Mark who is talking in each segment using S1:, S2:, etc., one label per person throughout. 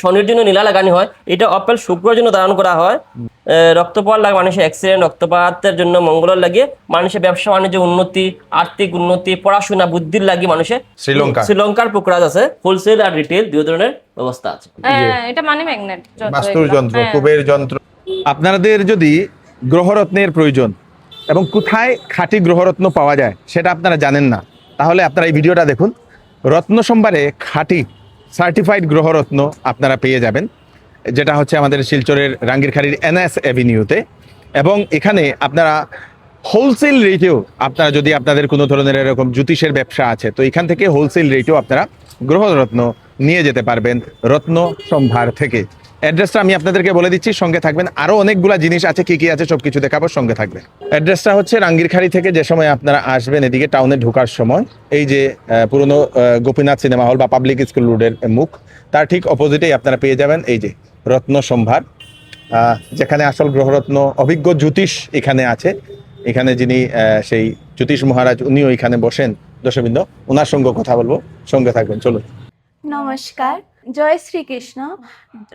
S1: শনির জন্য নীলা লাগানো হয়। এটা অপেল শুক্রের জন্য ধারণ করা হয়। রক্তপাত লাগে মানুষের অ্যাক্সিডেন্ট, রক্তপাতের জন্য মঙ্গলের লাগে, মানুষের ব্যবসা বাণিজ্য উন্নতি, আর্থিক উন্নতি, পড়াশোনা বুদ্ধির লাগে মানুষের। শ্রীলঙ্কার পুকুরাজ আছে, হোলসেল আর রিটেল দুই ধরনের ব্যবস্থা আছে।
S2: এটা মানি ম্যাগনেট,
S3: বাস্তুর যন্ত্র, কুবের যন্ত্র। আপনাদের যদি গ্রহরত্নের প্রয়োজন এবং কোথায় খাঁটি গ্রহরত্ন পাওয়া যায় সেটা আপনারা জানেন না, তাহলে আপনারা এই ভিডিওটা দেখুন। রত্ন সম্ভারে খাঁটি সার্টিফাইড গ্রহরত্ন আপনারা পেয়ে যাবেন, যেটা হচ্ছে আমাদের শিলচরের রাঙ্গিরখাড়ির এনএস অ্যাভিনিউতে। এবং এখানে আপনারা হোলসেল রেটেও, আপনারা যদি আপনাদের কোনো ধরনের এরকম জ্যোতিষের ব্যবসা আছে, তো এখান থেকে হোলসেল রেটেও আপনারা গ্রহরত্ন নিয়ে যেতে পারবেন রত্ন সম্ভার থেকে। অ্যাড্রেসটা আমি আপনাদেরকে বলে দিচ্ছি, সঙ্গে থাকবেন। আরও অনেকগুলা জিনিস আছে, কি কি আছে সব কিছু দেখাবো, সঙ্গে থাকবে। অ্যাড্রেসটা হচ্ছে রাঙ্গিরখাড়ি থেকে যে সময় আপনারা আসবেন এদিকে টাউনে ঢোকার সময়, এই যে পুরনো গোপীনাথ সিনেমা হল বা পাবলিক স্কুল রোডের মুখ, তার ঠিক অপোজিটেই আপনারা পেয়ে যাবেন এই যে রত্ন সম্ভার, যেখানে আসল গ্রহরত্ন অভিজ্ঞ জ্যোতিষ এখানে আছে। এখানে যিনি সেই জ্যোতিষ মহারাজ, উনিও এখানে বসেন। দর্শকবৃন্দ, ওনার সঙ্গে কথা বলবো, সঙ্গে থাকবেন, চলুন।
S4: নমস্কার, জয় শ্রীকৃষ্ণ।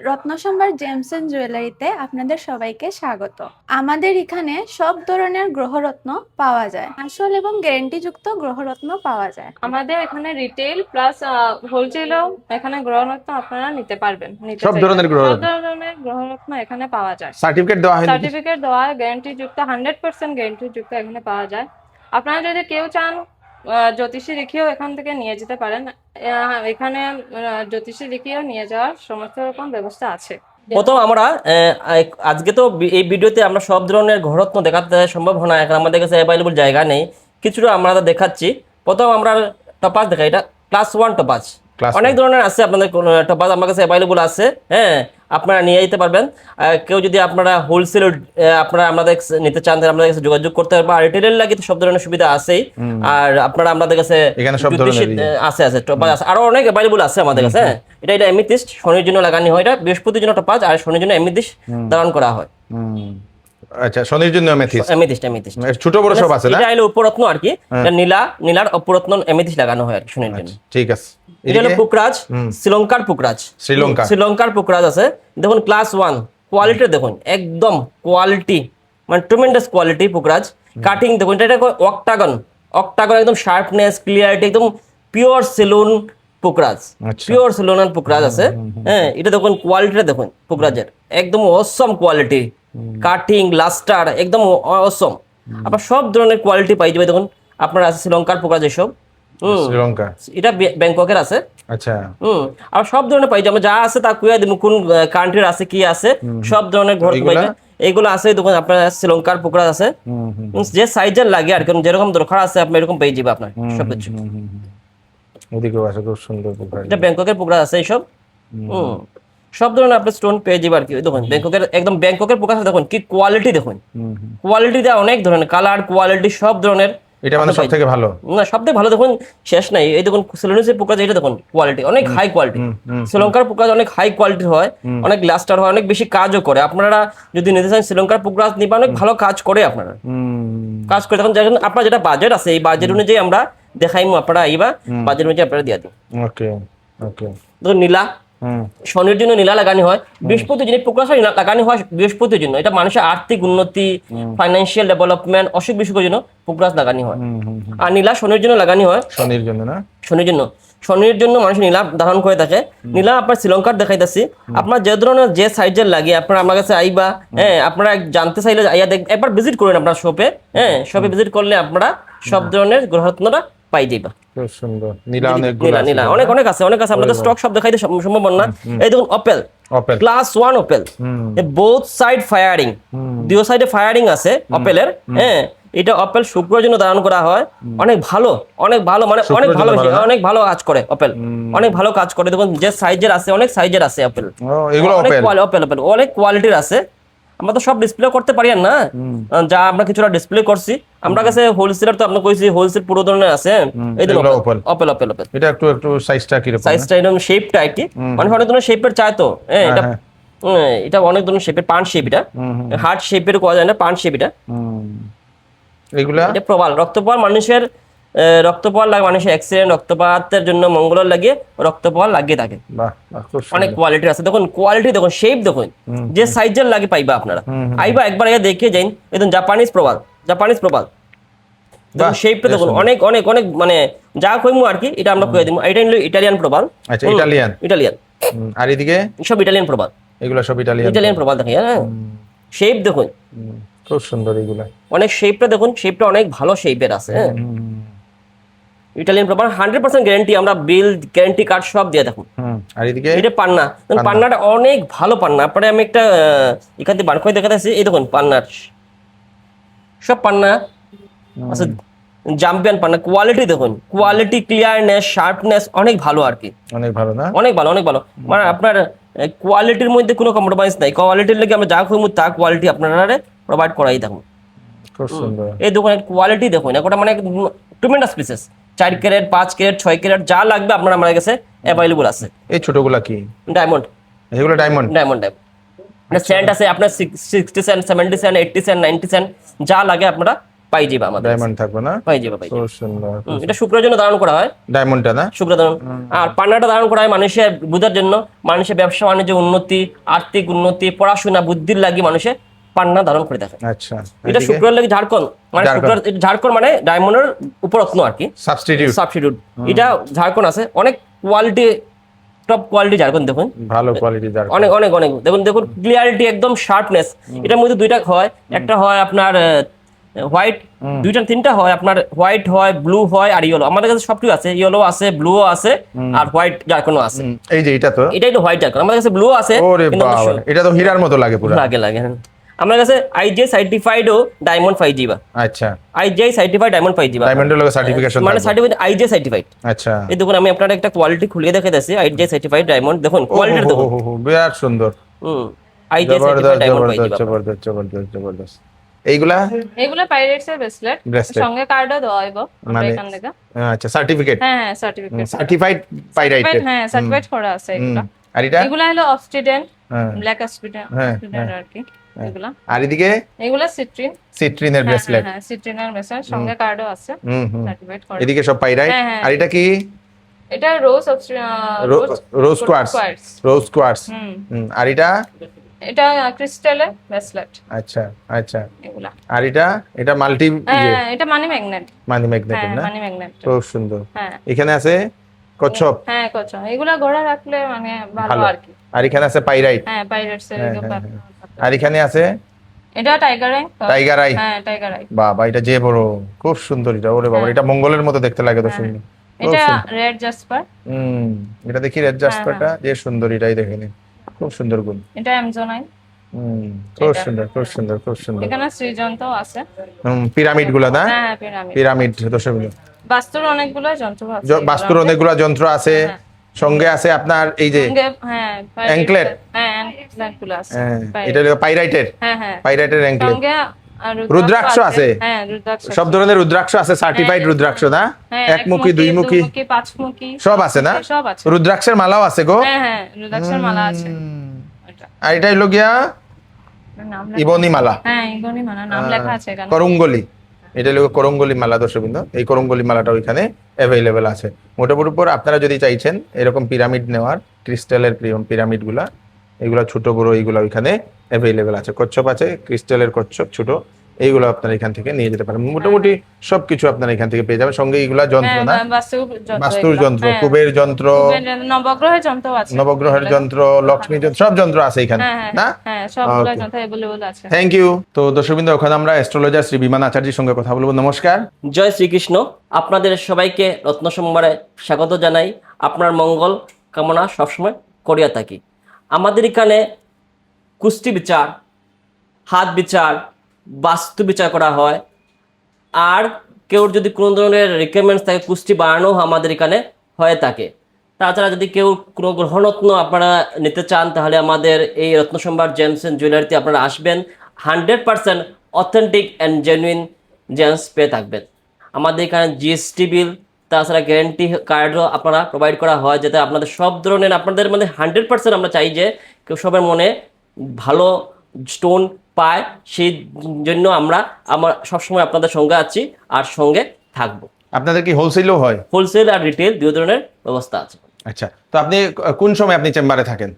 S4: রত্নসম্ভার জেমস এন্ড জুয়েলারিতে আপনাদের সবাইকে স্বাগত। আমাদের এখানে সব ধরনের গ্রহরত্ন পাওয়া যায়, আসল এবং গ্যারান্টিযুক্ত গ্রহরত্ন পাওয়া যায়।
S2: আমাদের এখানে রিটেল প্লাস হোলসেলও এখানে গ্রহরত্ন আপনারা নিতে পারবেন।
S3: সব ধরনের
S2: গ্রহরত্ন এখানে পাওয়া যায়।
S3: সার্টিফিকেট দেওয়া হয়,
S2: সার্টিফিকেট দেওয়া, গ্যারান্টিযুক্ত 100% গ্যারান্টিযুক্ত এখানে পাওয়া যায়। আপনারা যদি কেউ চান জ্যোতিষী লিখিয়েও এখান থেকে নিয়ে যেতে পারেন। এখানে জ্যোতিষী লিখিয়েও নিয়ে যাওয়ার সমস্ত রকম ব্যবস্থা আছে।
S1: প্রথম আমরা আজকে তো এই ভিডিওতে আমরা সব ধরনের গ্রহরত্ন দেখাতে সম্ভব হয় না, এখন আমাদের কাছে অ্যাভেলেবল জায়গা নেই। কিছুটা আমরা দেখাচ্ছি। প্রথম আমরা টপাস দেখাই, এটা ক্লাস 1 টপাস। অনেক ধরনের আছে, আপনাদের টপাস আমার কাছে অ্যাভেলেবল আছে। হ্যাঁ, আপনারা নিয়ে যেতে পারবেন। কেউ যদি আপনারা হোলসেল আপনারা আমাদের নিতে চান, তাহলে আমাদের কাছে যোগাযোগ করতে পারবেন। আর রিটেলের লাগে তো সব ধরনের সুবিধা আছেই। আর আপনারা আমাদের কাছে আছে টপাস আছে, আরো অনেক অ্যাভেলেবল আছে আমাদের কাছে। এটা এমিথিস্ট, শনির জন্য লাগানো হয়। এটা বৃহস্পতির জন্য টপাস, আর শনির জন্য এমিথিস্ট ধারণ করা হয়।
S3: আচ্ছা, শনির জন্য
S1: এমিথিস্ট
S3: ছোট বড় সব আছে না?
S1: এটা হলো উপরত্ন আর কি, এটা নীলার উপরত্ন এমিথিস্ট লাগানো হয় আর কি শনির জন্য।
S3: ঠিক আছে।
S1: এটা হলো পুকরাজ, শ্রীলঙ্কার পুকরাজ আছে। দেখুন ক্লাস 1 কোয়ালিটি দেখুন, একদম কোয়ালিটি মানে ট্রিমেন্ডাস কোয়ালিটি পুকরাজ। কাটিং দেখুন, এটা অক্টাগন একদম শার্পনেস, ক্লিয়ারিটি, একদম পিওর সেলুন পুকরাজ, পিওর সেলুন পুকরাজ আছে। হ্যাঁ, এটা দেখুন কোয়ালিটিটা দেখুন পুকরাজের, একদম অসম কোয়ালিটি, কাটিং লাস্টার একদম অসম। আপনার সব ধরনের কোয়ালিটি পাই যাবে। দেখুন আপনার আছে শ্রীলঙ্কার পুকরাজ, এসব
S3: শ্রীলঙ্কা,
S1: এটা ব্যাংককের আছে।
S3: আচ্ছা,
S1: আর সব ধরনের পাই যাবে, যা আছে তা কুয়া দিব, কোন কান্ট্রির আছে কি আছে সব ধরনের ঘর এইগুলো আছে। দেখুন আপনার শ্রীলঙ্কার পুকরাজ আছে, যে সাইজের লাগে আর যেরকম দরকার আছে আপনি এরকম পেয়ে যাবে আপনার সবকিছু।
S3: ওদিকেও আছে খুব সুন্দর পুকরাজ,
S1: এটা ব্যাংককের পুকরাজ আছে এইসব। সব ধরনের আপনি স্টোন পেয়ে যাবে আর কি। দেখুন ব্যাংককের পুকরাজ দেখুন কি কোয়ালিটি, দেখুন কোয়ালিটি দেওয়া অনেক ধরনের, কালার কোয়ালিটি সব ধরনের।
S3: এটা মানে সবথেকে ভালো
S1: না, সবথেকে ভালো দেখুন শেষ নাই। এই দেখুন শ্রীলঙ্কার পুকরাজ, এটা দেখুন কোয়ালিটি অনেক হাই কোয়ালিটি। শ্রীলঙ্কার পুকরাজ অনেক হাই কোয়ালিটি হয়, অনেক লাস্টার হয়, অনেক বেশি কাজও করে। আপনারা যদি নিতে চান শ্রীলঙ্কার পুকরাজ নিবা, অনেক ভালো কাজ করে। আপনারা কাজ করে তখন যখন আপনার যেটা বাজেট আছে, এই বাজেট অনুযায়ী আমরা দেখাইমু, আপনারা আইবা বাজেট অনুযায়ী আপনারা দিয়ে দিন।
S3: ওকে ওকে।
S1: দেখুন নীলা, শনির জন্য নীলা লাগানো হয়, বৃহস্পতির জন্য পুকরাজ লাগানো হয় বৃহস্পতির জন্য। এটা মানুষের আর্থিক উন্নতি, ফাইন্যান্সিয়াল ডেভেলপমেন্ট, অসুখ বিসুখের জন্য পুকরাজ লাগানো হয়। আর নীলা শনির জন্য লাগানো হয়, শনির জন্য মানুষ নীলা ধারণ করে থাকে। নীলা আপনার শ্রীলঙ্কার দেখাইতেছি। আপনার যে ধরনের যে সাইজের লাগে আপনারা আমার কাছে আইবা। হ্যাঁ, আপনারা জানতে চাইলে আইয়া একবার ভিজিট করেন আপনার শপে। হ্যাঁ, শপে ভিজিট করলে আপনারা সব ধরনের গ্রহরত্নটা পাই যাইবা।
S3: খুব সুন্দর নীলা,
S1: অনেক আছে আপনাদের স্টক সব দেখাইতে সম্ভব না। এই দেখুন অপেল ক্লাস 1 অপেল, বোথ সাইড ফায়ারিং, দুই সাইডে ফায়ারিং আছে অপেলের। হ্যাঁ, এটা অপেল শুক্রের জন্য ধারণ করা হয়। অনেক ভালো মানে অনেক ভালো কাজ করে অপেল, অনেক ভালো কাজ করে। দেখুন যে সাইজের আছে, অনেক সাইজের আছে অপেল, অনেক কোয়ালিটির আছে। আমরা তো সব ডিসপ্লে করতে পারি না, যা আমরা কিছুটা ডিসপ্লে করছি। আমরা কাছে হোলসেলার তো আপনাকে কইছি, হোলসেল পুরো ধরনের আছে। এই দেখুন অপেল,
S3: এটা একটু সাইজটা কি রকম,
S1: সাইজটা এরকম শেপটা আর কি, মানে অনেক ধরনের শেপের চাই তো। এটা অনেক ধরনের শেপের, পান শেপ, এটা হার্ট শেপের কোয়া যায় না, পান শেপ। এটা এগুলা এটা প্রবাল রক্তপ্রবাহ মানুষের রক্তপাত লাগে, মানুষের অ্যাক্সিডেন্ট রক্তপাতের জন্য মঙ্গলের লাগিয়ে রক্তপাত লাগিয়ে থাকে।
S3: বাহ বাহ, খুব
S1: অনেক
S3: সুন্দর।
S1: কোয়ালিটি আছে, দেখুন কোয়ালিটি দেখুন, শেপ দেখুন, যে সাইজের লাগে পাইবা আপনারা। আইবা একবার আগে দেখে যাইন, একদম জাপানিজ প্রবাল, জাপানিজ প্রবাল। দেখুন শেপটা দেখুন, অনেক অনেক অনেক মানে যা কইমু আর কি, এটা আমরা কইয়া দিব। এটা হলো ইটালিয়ান প্রবাল।
S3: আচ্ছা, ইটালিয়ান।
S1: ইটালিয়ান,
S3: আর এদিকে
S1: সব ইটালিয়ান প্রবাল,
S3: এগুলো সব ইটালিয়ান।
S1: ইটালিয়ান প্রবাল দেখেন। হ্যাঁ, শেপ দেখুন,
S3: খুব সুন্দর এগুলা।
S1: অনেক শেপটা দেখুন, শেপটা অনেক ভালো শেপের আছে। হ্যাঁ, ইটালিয়ান প্রবাল 100% গ্যারান্টি, আমরা বিল গ্যারান্টি কার্ড সব দিয়ে দেখুন।
S3: আর এদিকে
S1: এটা পান্না, পান্নাটা অনেক ভালো পান্না। আপনারা আমি একটা এখান থেকে বার করে দেখাতেছি, এই দেখুন পান্নার সব পান্না আছে, জাম্পিয়ান পান্না। কোয়ালিটি দেখুন, কোয়ালিটি, ক্লিয়ারনেস, শার্পনেস অনেক ভালো আর কি,
S3: অনেক ভালো না?
S1: অনেক ভালো, অনেক ভালো। মানে আপনার কোয়ালিটির মধ্যে কোনো কম্প্রোমাইজ নাই। কোয়ালিটির লেগে আমরা যা খুঁজবো তা কোয়ালিটি আপনারা প্রোভাইড করাই দেখুন।
S3: খুব সুন্দর।
S1: এই দোকানের কোয়ালিটি দেখুন, একটা মানে টুমেন্ডাস পিসেস, 4 ক্যারেট 5 ক্যারেট 6 ক্যারেট যা লাগবে আপনার আমার কাছে অ্যাভেলেবল আছে।
S3: এই ছোটগুলা কি?
S1: ডায়মন্ড,
S3: এগুলো ডায়মন্ড?
S1: ডায়মন্ড টাইপ সেন্ট আছে আপনার 60 সেন্ট 70 সেন্ট 80 সেন্ট 90 সেন্ট যা লাগে আপনারা পাই যাবে আমাদের।
S3: ডায়মন্ড থাকবে না?
S1: পাই যাবে, পাই যাবে।
S3: খুব সুন্দর।
S1: এটা শুক্রের জন্য ধারণ করা হয়,
S3: ডায়মন্ডটা না?
S1: শুক্র ধারণ। আর পান্নাটা ধারণ করা হয় মানুষের বুঝার জন্য, মানুষের ব্যবসা বাণিজ্য উন্নতি, আর্থিক উন্নতি, পড়াশোনা, বুদ্ধির লাগি মানুষের পান্না ধারণ করে থাকে।
S3: আচ্ছা,
S1: এটা শুক্রের লাগি ঝাড়খণ্ড, মানে শুক্র ঝাড়খণ্ড মানে ডায়মন্ডের উপরত্ন আর কি,
S3: সাবস্টিটিউট।
S1: সাবস্টিটিউট। এটা ঝাড়খণ্ড আছে, অনেক কোয়ালিটি, টপ কোয়ালিটি ঝাড়খণ্ড দেখুন,
S3: ভালো কোয়ালিটি যার।
S1: অনেক অনেক অনেক দেখুন, দেখুন ক্লিয়ারিটি একদম শার্পনেস। এটার মধ্যে দুইটা হয়, একটা হয় আপনার হোয়াইট, দুইটা তিনটা হয় আপনার, হোয়াইট হয়, ব্লু হয় আর ইয়েলো। আমাদের কাছে সবকিছু আছে, ইয়েলো আছে, ব্লু আছে আর হোয়াইট ঝাড়খণ্ড আছে।
S3: এই যে এটা তো,
S1: এটাই তো হোয়াইট ঝাড়খণ্ড। আমাদের কাছে ব্লু আছে,
S3: ওরে বাবা, এটা তো হীরার মতো লাগে পুরো।
S1: লাগে লাগে। হ্যাঁ, আমার কাছে আইজে সার্টিফাইডও ডায়মন্ড 5 জিবা।
S3: আচ্ছা,
S1: আইজে সার্টিফাইড ডায়মন্ড 5 জিবা,
S3: ডায়মন্ডের লগে সার্টিফিকেশন
S1: মানে সার্টিফাইড আইজে সার্টিফাইড।
S3: আচ্ছা,
S1: এই দেখুন আমি আপনার একটা কোয়ালিটি খুলিয়ে দেখে দিয়েছি, আইজে সার্টিফাইড ডায়মন্ড দেখুন, কোয়ালিটি দেখুন।
S3: বিরাট সুন্দর।
S1: আইজে সার্টিফাইড
S3: জবরদস্ত
S1: ডায়মন্ড 5
S3: জবরদস্ত
S1: জিবা।
S3: জবরদস্ত জবরদস্ত জবরদস্ত। এইগুলা
S2: এগুলো পাইরেটস এর ব্রেসলেট,
S3: Bracelet।
S2: সঙ্গে কার্ডও দেওয়া হইব আমরা
S3: মানে
S2: এখান থেকে।
S3: আচ্ছা, সার্টিফিকেট,
S2: হ্যাঁ হ্যাঁ, সার্টিফিকেট,
S3: সার্টিফাইড পাইরাইটেড।
S2: হ্যাঁ সার্টিফাইড করা আছে এগুলো।
S3: আর এটা?
S2: এগুলা হলো অবস্টিডেন্ট,
S3: হ্যাঁ।
S2: ব্ল্যাক অবস্টিডেন্ট
S3: হ্যাঁ,
S2: আর কি এগুলা।
S3: আর এদিকে
S2: এগুলা সিট্রিন,
S3: সিট্রিনের ব্রেসলেট।
S2: হ্যাঁ সিট্রিনের ব্রেসলেট, সঙ্গে কার্ডও আছে, সার্টিফাইড করা।
S3: এদিকে সব পাইরাইট।
S2: হ্যাঁ, হ্যাঁ।
S3: আর এটা কি?
S2: এটা রোজ
S3: রোজ কোয়ার্টস, রোজ কোয়ার্টস। আর এটা?
S2: এটা ক্রিস্টালের ব্রেসলেট।
S3: আচ্ছা আচ্ছা।
S2: এগুলা।
S3: আর এটা? এটা মাল্টি,
S2: হ্যাঁ এটা মানি ম্যাগনেট।
S3: মানি ম্যাগনেট
S2: হ্যাঁ
S3: না?
S2: Money magnet.
S3: খুব সুন্দর।
S2: হ্যাঁ
S3: এখানে আছে কচ্ছপ।
S2: হ্যাঁ কচ্ছপ, এগুলা ঘরে রাখলে মানে ভালো
S3: ভালো।
S2: আর কি।
S3: আর এখানে আছে পাইরাইট।
S2: হ্যাঁ পাইরেটস এর
S3: আর এখানে আছে
S2: এটা টাইগার আই।
S3: Tiger I.
S2: হ্যাঁ টাইগার আই।
S3: বাবা, এটা যে বড়, খুব সুন্দর এটা। ওরে বাবা, এটা মঙ্গলের মতো দেখতে লাগে তো শুনি।
S2: এটা রেড জাসপার।
S3: এটা দেখি রেড জাসপারটা যে সুন্দর, এটাই দেখে নিন, খুব সুন্দর গুণ।
S2: এটা অ্যামাজোনাইট।
S3: খুব সুন্দর খুব সুন্দর খুব সুন্দর।
S2: এখানে সৃজন্ত আছে।
S3: পিরামিড গুলা না?
S2: হ্যাঁ পিরামিড।
S3: পিরামিড দশগুলো।
S2: বাস্তুর অনেকগুলো যন্ত্র আছে।
S3: বাস্তুর অনেকগুলা যন্ত্র আছে, সঙ্গে আছে আপনার এই যে
S2: হ্যাঁ
S3: অ্যাঙ্কলেট।
S2: হ্যাঁ অ্যাঙ্কলেট গুলো আছে।
S3: এটা পাইরাইটের,
S2: হ্যাঁ হ্যাঁ
S3: পাইরাইটের অ্যাঙ্কলেট।
S2: সঙ্গে
S3: রুদ্রাক্ষ আছে।
S2: হ্যাঁ রুদ্রাক্ষ,
S3: সব ধরনের রুদ্রাক্ষ আছে, সার্টিফাইড রুদ্রাক্ষ না? একমুখী, দুইমুখী,
S2: পাঁচমুখী
S3: সব আছে না?
S2: সব আছে।
S3: রুদ্রাক্ষের মালাও আছে গো।
S2: হ্যাঁ হ্যাঁ রুদ্রাক্ষের মালা আছে।
S3: আর এটা হলো গিয়া
S2: নাম
S3: ইবনি মালা।
S2: হ্যাঁ ইবনি মালা নাম লেখা আছে এখানে।
S3: করঙ্গলি, এটা হলো করঙ্গলি মালা দর্শকবৃন্দ। এই করঙ্গলি মালাটা ওইখানে অ্যাভেলেবেল আছে। মোটামুটি উপর আপনারা যদি চাইছেন এরকম পিরামিড নেওয়ার, ক্রিস্টালের পিরামিড গুলা, এগুলা ছোট বড় এইগুলা ওইখানে অ্যাভেলেবেল আছে। কচ্ছপ আছে, ক্রিস্টালের কচ্ছপ ছোট, এইগুলো আপনারা এখান থেকে নিয়ে যেতে পারেন। মোটামুটি সবকিছু আপনারা এখান থেকে পেয়ে যাবেন। সঙ্গে এইগুলা যন্ত্র না, বাস্তুর যন্ত্র, কুবের যন্ত্র,
S2: নবগ্রহের যন্ত্র আছে,
S3: নবগ্রহের যন্ত্র, লক্ষ্মী যন্ত্র, সব যন্ত্র আছে এখানে না?
S2: হ্যাঁ সবগুলো যন্ত্র अवेलेबल আছে।
S3: Thank you. তো দর্শকবৃন্দ, ওখানে আমরা অ্যাস্ট্রোলজার শ্রী বিমান আচার্যের সঙ্গে কথা বলবো। নমস্কার।
S1: জয় শ্রীকৃষ্ণ। আপনাদের সবাইকে রত্ন সম্ভারে স্বাগত জানাই। আপনার মঙ্গল কামনা সবসময় করিয়া থাকি। আমাদের এখানে কুষ্টি বিচার, হাত বিচার, বাস্তু বিচার করা হয়। আর কেউ যদি কোনো ধরনের রিকোয়ারমেন্টস থাকে, কুষ্টি বাড়ানো আমাদের এখানে হয়ে থাকে। তাছাড়া যদি কেউ কোনো গ্রহরত্ন আপনারা নিতে চান, তাহলে আমাদের এই রত্নসম্ভার জেমস অ্যান্ড জুয়েলারিতে আপনারা আসবেন, 100% অথেন্টিক অ্যান্ড জেনুইন জেমস পেয়ে থাকবেন। আমাদের এখানে জিএসটি বিল, তাছাড়া গ্যারেন্টি কার্ডও আপনারা প্রোভাইড করা হয়, যাতে আপনাদের সব ধরনের আপনাদের মানে 100% আমরা চাই যে কেউ সবার মনে ভালো স্টোন পায়। সেই জন্য আমরা সবসময় আপনাদের সঙ্গে আছি আর সঙ্গে থাকবো।
S3: আপনাদের কি হোলসেলও হয়?
S1: হোলসেল আর রিটেল দুই ধরনের ব্যবস্থা আছে।
S3: আচ্ছা, তো আপনি কোন সময় আপনি চেম্বারে থাকেন?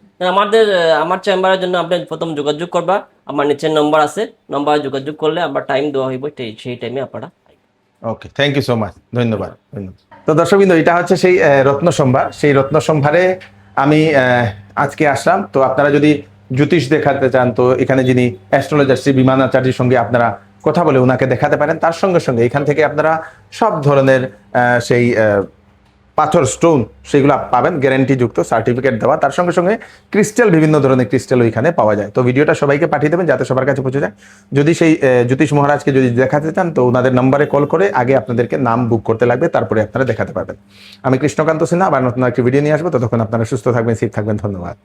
S1: আমার চেম্বারের জন্য আপনি প্রথম যোগাযোগ করবা, আমার নিচের নম্বর আছে, নম্বরে যোগাযোগ করলে আমার টাইম দেওয়া হইব, সেই টাইমে আপনারা।
S3: ওকে, থ্যাংক ইউ সো মাচ, ধন্যবাদ। তো দর্শকবৃন্দ, এটা হচ্ছে সেই রত্ন সম্ভার। সেই রত্ন সম্ভারে আমি আজকে আসলাম। তো আপনারা যদি জ্যোতিষ দেখাতে চান, তো এখানে যিনি অ্যাস্ট্রোলজার শ্রী বিমান আচার্যের সঙ্গে আপনারা কথা বলে ওনাকে দেখাতে পারেন। তার সঙ্গে সঙ্গে এখান থেকে আপনারা সব ধরনের সেই পাথর, স্টোন, সেগুলো পাবেন গ্যারান্টি যুক্ত, সার্টিফিকেট দেওয়া। তার সঙ্গে সঙ্গে ক্রিস্টাল, বিভিন্ন ধরনের ক্রিস্টাল ওইখানে পাওয়া যায়। তো ভিডিওটা সবাইকে পাঠিয়ে দেবেন যাতে সবার কাছে পৌঁছে যায়। যদি সেই জ্যোতিষ মহারাজকে যদি দেখাতে চান, তো ওনাদের নম্বরে কল করে আগে আপনাদেরকে নাম বুক করতে লাগবে, তারপরে আপনারা দেখাতে পারবেন। আমি কৃষ্ণকান্ত সিনহা, আবার নতুন একটি ভিডিও নিয়ে আসবো। ততক্ষণ আপনারা সুস্থ থাকবেন, সেফ থাকবেন। ধন্যবাদ।